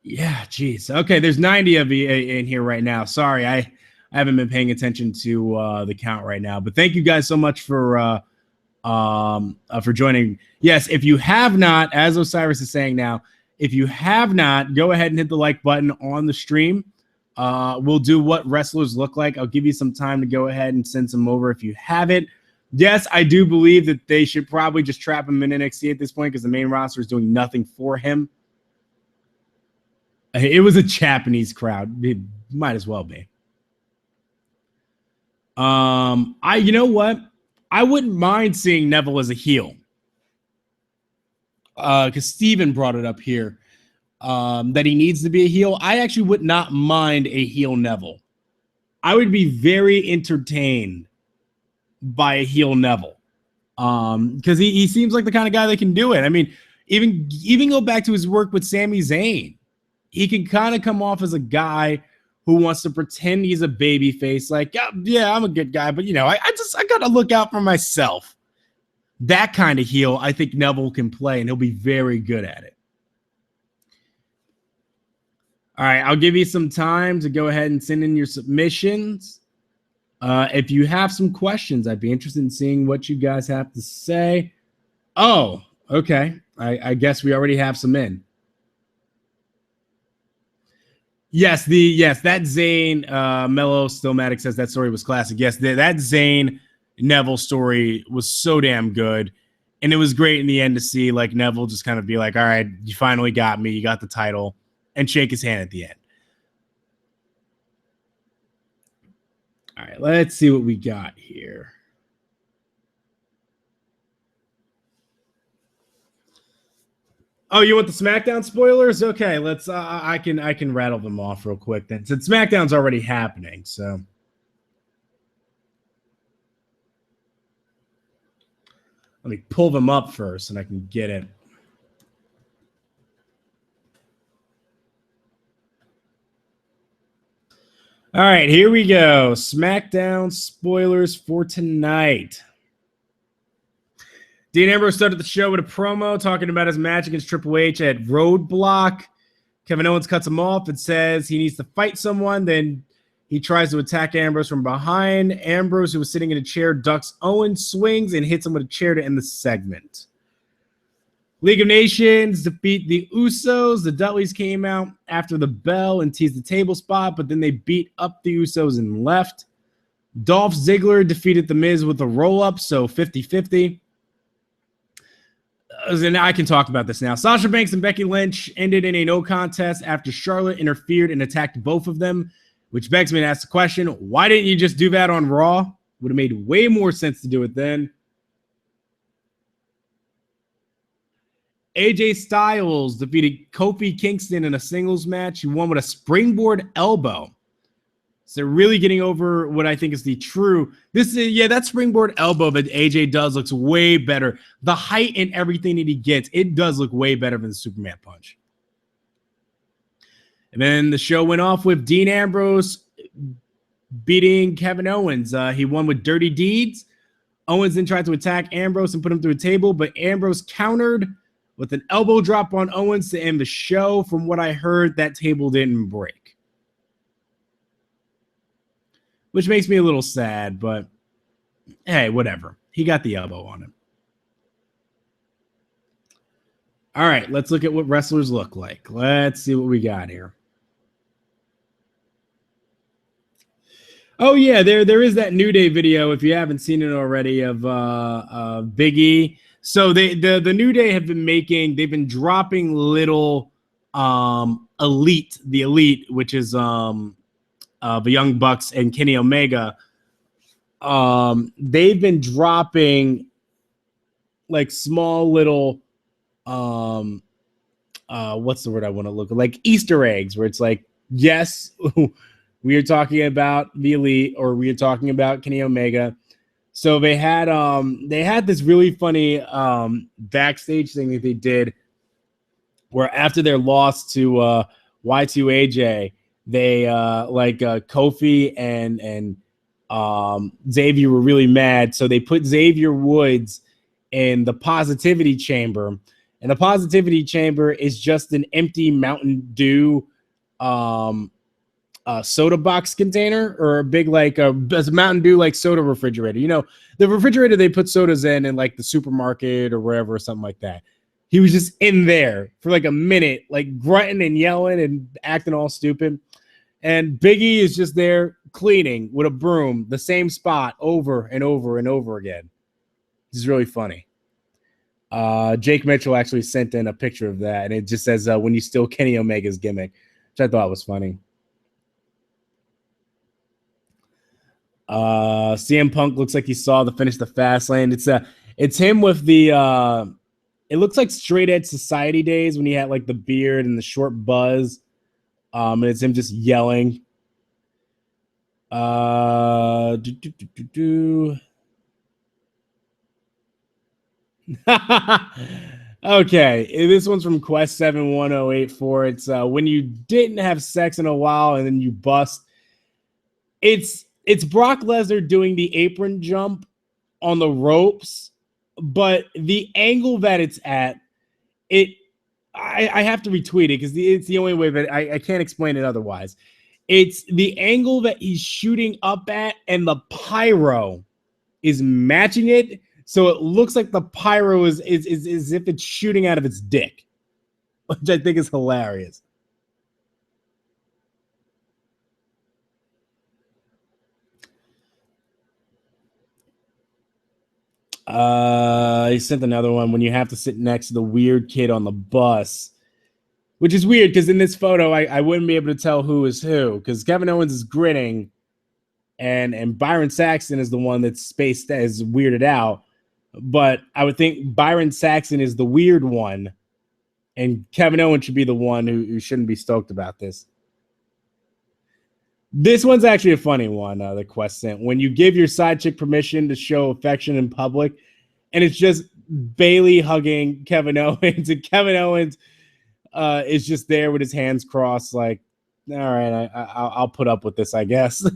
Yeah, geez. Okay, there's 90 of you in here right now. Sorry, I haven't been paying attention to the count right now. But thank you guys so much for joining. Yes, if you have not, as Osiris is saying now, if you have not, go ahead and hit the like button on the stream. We'll do what wrestlers look like. I'll give you some time to go ahead and send some over if you haven't. Yes, I do believe that they should probably just trap him in NXT at this point, because the main roster is doing nothing for him. It was a Japanese crowd. It might as well be. You know what? I wouldn't mind seeing Neville as a heel. Because Steven brought it up here, that he needs to be a heel. I actually would not mind a heel Neville. I would be very entertained by a heel Neville, because he seems like the kind of guy that can do it. I mean, even go back to his work with Sami Zayn, he can kind of come off as a guy who wants to pretend he's a baby face, yeah, I'm a good guy, but I gotta look out for myself. That kind of heel, I think Neville can play, and he'll be very good at it. All right, I'll give you some time to go ahead and send in your submissions. If you have some questions, I'd be interested in seeing what you guys have to say. Oh, okay. I guess we already have some in. Yes, that Zayn, Mello Stillmatic says that story was classic. Yes, that Zayn Neville story was so damn good. And it was great in the end to see Neville just kind of be like, all right, you finally got me. You got the title, and shake his hand at the end. All right, let's see what we got here. Oh, you want the SmackDown spoilers? Okay, let's. I can rattle them off real quick then. Since SmackDown's already happening, so let me pull them up first, and I can get it. All right, here we go. SmackDown spoilers for tonight. Dean Ambrose started the show with a promo talking about his match against Triple H at Roadblock. Kevin Owens cuts him off and says he needs to fight someone. Then he tries to attack Ambrose from behind. Ambrose, who was sitting in a chair, ducks Owens, swings, and hits him with a chair to end the segment. League of Nations defeat the Usos. The Dudleys came out after the bell and teased the table spot, but then they beat up the Usos and left. Dolph Ziggler defeated The Miz with a roll-up, so 50-50. And I can talk about this now. Sasha Banks and Becky Lynch ended in a no contest after Charlotte interfered and attacked both of them, which begs me to ask the question, why didn't you just do that on Raw? Would have made way more sense to do it then. AJ Styles defeated Kofi Kingston in a singles match. He won with a springboard elbow. So really getting over what I think is the true. That springboard elbow that AJ does looks way better. The height and everything that he gets, it does look way better than the Superman punch. And then the show went off with Dean Ambrose beating Kevin Owens. He won with dirty deeds. Owens then tried to attack Ambrose and put him through a table, but Ambrose countered with an elbow drop on Owens to end the show. From what I heard, that table didn't break, which makes me a little sad, but hey, whatever. He got the elbow on him. All right, let's look at what wrestlers look like. Let's see what we got here. Oh, yeah, there is that New Day video, if you haven't seen it already, of Big E. So the New Day have been they've been dropping little the Elite, which is the Young Bucks and Kenny Omega. They've been dropping like small little what's the word I want to look at? Like Easter eggs, where it's like, yes, we are talking about the Elite, or we are talking about Kenny Omega. So they had this really funny backstage thing that they did, where after their loss to Y2AJ, they Kofi and Xavier were really mad, so they put Xavier Woods in the positivity chamber, and the positivity chamber is just an empty Mountain Dew soda box container, or a big a Mountain Dew like soda refrigerator. You know, the refrigerator they put sodas in like the supermarket or wherever, or something like that. He was just in there for like a minute, like grunting and yelling and acting all stupid. And Big E is just there cleaning with a broom, the same spot over and over and over again. This is really funny. Jake Mitchell actually sent in a picture of that, and it just says, when you steal Kenny Omega's gimmick, which I thought was funny. CM Punk looks like he saw the finish the Fastlane. It's him with the it looks like Straight Edge Society days when he had like the beard and the short buzz. And it's him just yelling. Okay, this one's from Quest 71084. It's when you didn't have sex in a while and then you bust. It's Brock Lesnar doing the apron jump on the ropes, but the angle that it's at, I have to retweet it because it's the only way that I can't explain it otherwise. It's the angle that he's shooting up at, and the pyro is matching it, so it looks like the pyro is as if it's shooting out of its dick, which I think is hilarious. He sent another one when you have to sit next to the weird kid on the bus, which is weird because in this photo, I wouldn't be able to tell who is who because Kevin Owens is grinning and Byron Saxton is the one that's spaced that is weirded out. But I would think Byron Saxton is the weird one And Kevin Owens should be the one who shouldn't be stoked about this. This one's actually a funny one, the Quest sent. When you give your side chick permission to show affection in public, and it's just Bailey hugging Kevin Owens, and Kevin Owens is just there with his hands crossed, like, all right, I'll put up with this, I guess.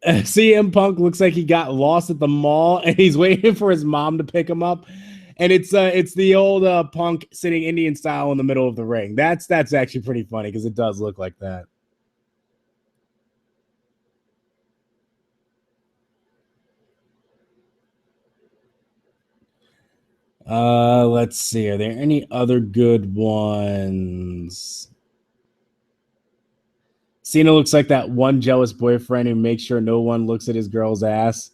CM Punk looks like he got lost at the mall, and he's waiting for his mom to pick him up. And it's the old Punk sitting Indian style in the middle of the ring. That's actually pretty funny because it does look like that. Let's see. Are there any other good ones? Cena looks like that one jealous boyfriend who makes sure no one looks at his girl's ass.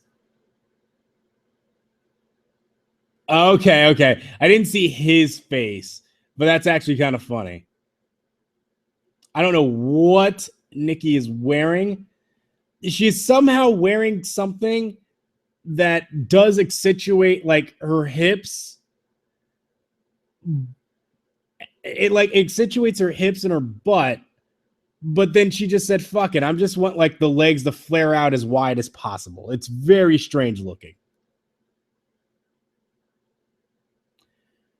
Okay. I didn't see his face, but that's actually kind of funny. I don't know what Nikki is wearing. She's somehow wearing something that does accentuate like her hips. It like accentuates her hips and her butt, but then she just said, fuck it. I just want like the legs to flare out as wide as possible. It's very strange looking.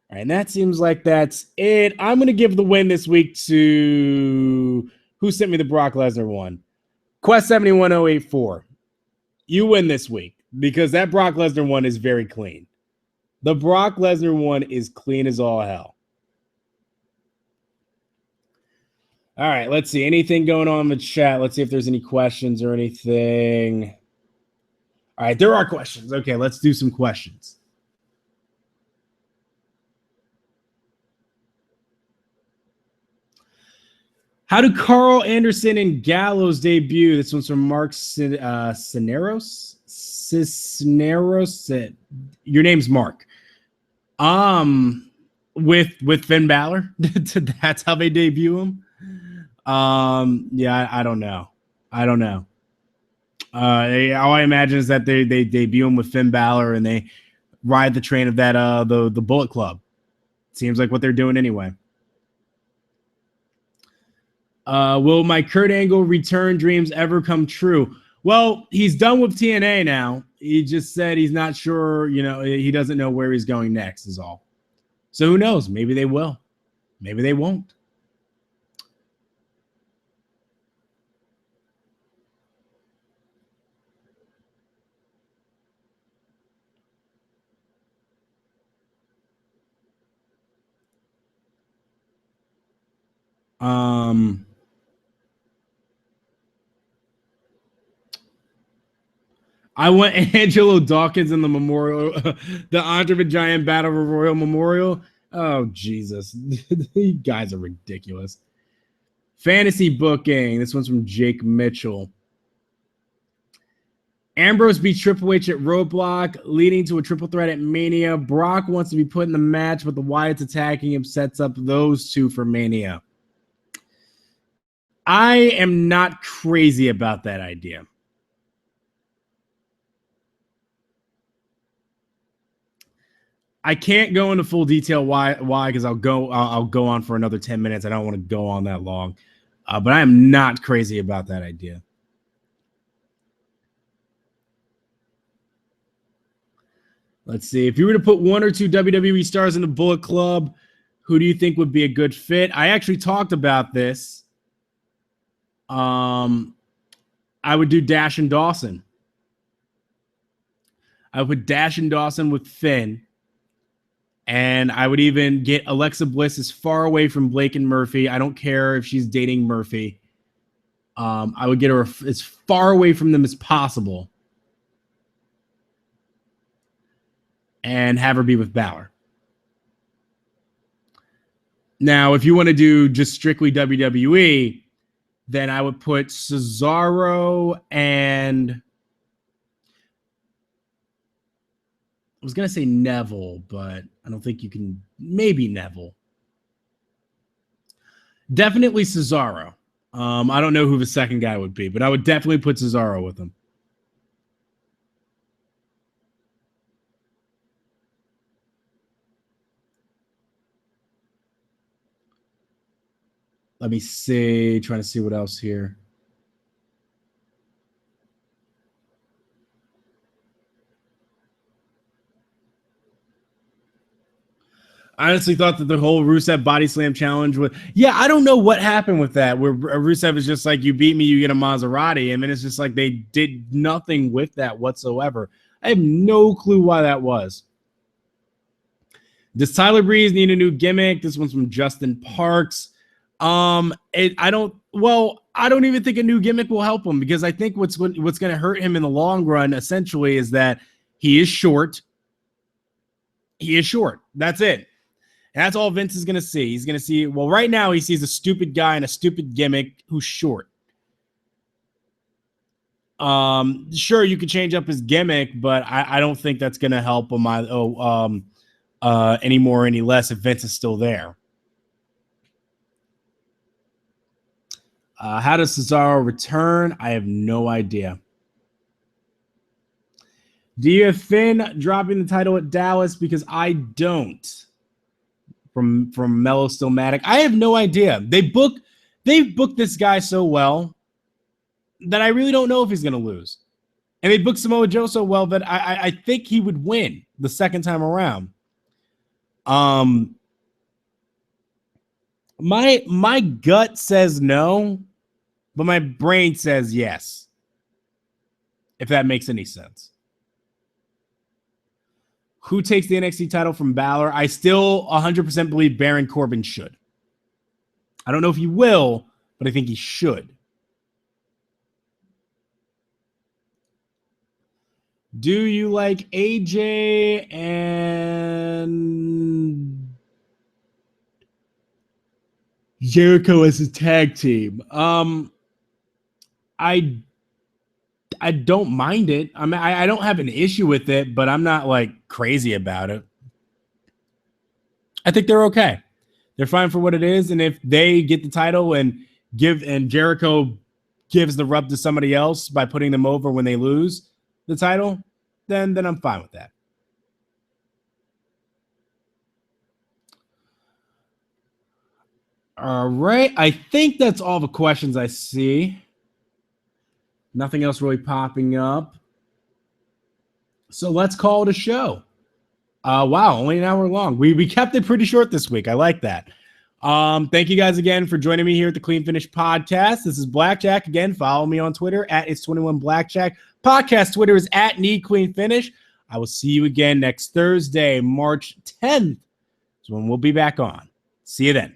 All right, and that seems like that's it. I'm going to give the win this week to who sent me the Brock Lesnar one? Quest 71084. You win this week because that Brock Lesnar one is very clean. The Brock Lesnar one is clean as all hell. All right, let's see. Anything going on in the chat? Let's see if there's any questions or anything. All right, there are questions. Okay, let's do some questions. How do Carl Anderson and Gallows debut? This one's from Mark Cisneros. Your name's Mark. With Finn Balor. That's how they debut him. Yeah, I don't know. All I imagine is that they debut him with Finn Balor and they ride the train of that the Bullet Club. Seems like what they're doing anyway. Will my Kurt Angle return dreams ever come true? Well, he's done with TNA now. He just said he's not sure, he doesn't know where he's going next is all. So who knows? Maybe they will. Maybe they won't. I want Angelo Dawkins in the memorial, the Andre the Giant Battle Royal Memorial. Oh, Jesus. You guys are ridiculous. Fantasy booking. This one's from Jake Mitchell. Ambrose beats Triple H at Roadblock, leading to a triple threat at Mania. Brock wants to be put in the match, but the Wyatts attacking him sets up those two for Mania. I am not crazy about that idea. I can't go into full detail why because I'll go on for another 10 minutes. I don't want to go on that long. But I am not crazy about that idea. Let's see. If you were to put one or two WWE stars in the Bullet Club, who do you think would be a good fit? I actually talked about this. I would do Dash and Dawson. I would put Dash and Dawson with Finn. And I would even get Alexa Bliss as far away from Blake and Murphy. I don't care if she's dating Murphy. I would get her as far away from them as possible. And have her be with Balor. Now, if you want to do just strictly WWE, then I would put Cesaro and I was going to say Neville, but I don't think you can. Maybe Neville. Definitely Cesaro. I don't know who the second guy would be, but I would definitely put Cesaro with him. Let me see. Trying to see what else here. I honestly thought that the whole Rusev body slam challenge was, yeah, I don't know what happened with that, where Rusev is just like, you beat me, you get a Maserati. And then it's just like they did nothing with that whatsoever. I have no clue why that was. Does Tyler Breeze need a new gimmick? This one's from Justin Parks. I don't even think a new gimmick will help him, because I think what's going to hurt him in the long run essentially is that he is short. He is short. That's it. And that's all Vince is going to see. He's going to see, well, right now he sees a stupid guy and a stupid gimmick who's short. Sure, you could change up his gimmick, but I don't think that's going to help him any more or any less if Vince is still there. How does Cesaro return? I have no idea. Do you have Finn dropping the title at Dallas? Because I don't. From Mellow Stillmatic, I have no idea. They've booked this guy so well that I really don't know if he's going to lose. And they booked Samoa Joe so well that I think he would win the second time around. My gut says no, but my brain says yes. If that makes any sense. Who takes the NXT title from Balor? I still 100% believe Baron Corbin should. I don't know if he will, but I think he should. Do you like AJ and Jericho as a tag team? I don't mind it. I mean, I don't have an issue with it, but I'm not like crazy about it. I think they're okay. They're fine for what it is. And if they get the title and Jericho gives the rub to somebody else by putting them over when they lose the title, then I'm fine with that. All right. I think that's all the questions I see. Nothing else really popping up. So let's call it a show. Wow, only an hour long. We kept it pretty short this week. I like that. Thank you guys again for joining me here at the Clean Finish Podcast. This is Blackjack. Again, follow me on Twitter at It's21Blackjack. Podcast Twitter is at NeedCleanFinish. I will see you again next Thursday, March 10th. Is when we'll be back on. See you then.